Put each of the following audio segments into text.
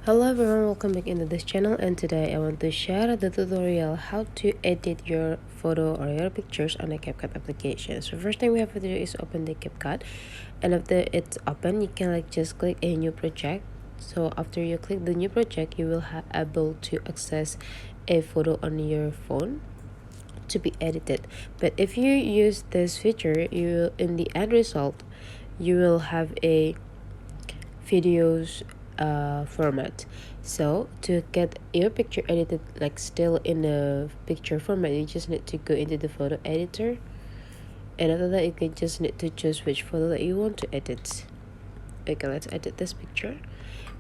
Hello everyone, welcome back into this channel, and today I want to share the tutorial how to edit your photo or your pictures on the CapCut application. So first thing we have to do is open the CapCut, and after it's open you can just click a new project. So after you click the new project, you will have able to access a photo on your phone to be edited. But if you use this feature, you will, in the end result, you will have a videos format. So to get your picture edited still in the picture format, you just need to go into the photo editor, and after that you can just need to choose which photo that you want to edit. Okay, let's edit this picture,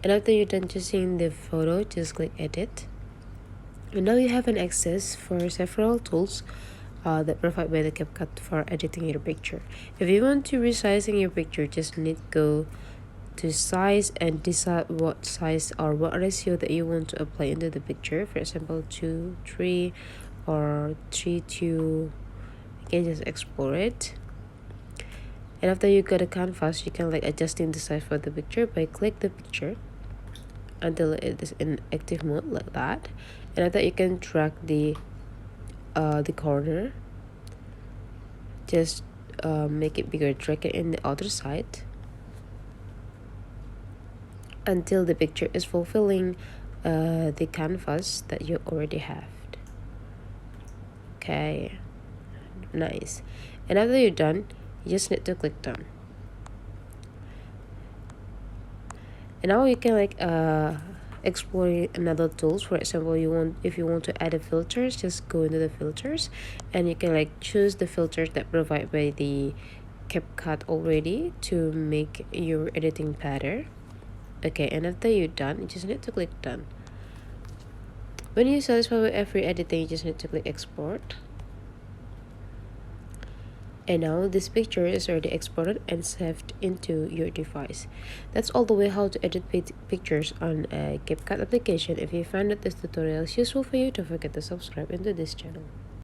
and after you're done choosing the photo, just click edit. And now you have an access for several tools that provide by the CapCut for editing your picture. If you want to resizing your picture, just need to go to size and decide what size or what ratio that you want to apply into the picture. For example, 2:3 or 3:2. You can just explore it, and after you got a canvas, you can adjusting the size for the picture by click the picture until it is in active mode like that, and after you can drag the corner, just make it bigger, drag it in the other side until the picture is fulfilling the canvas that you already have. Okay, nice. And after you're done, you just need to click done. And now you can explore another tools. For example, if you want to add a filters, just go into the filters, and you can choose the filters that provide by the CapCut already to make your editing better. Okay, and after you're done, you just need to click done. When you're satisfied with every editing, you just need to click export. And now this picture is already exported and saved into your device. That's all the way how to edit pictures on a CapCut application. If you found that this tutorial is useful for you, don't forget to subscribe into this channel.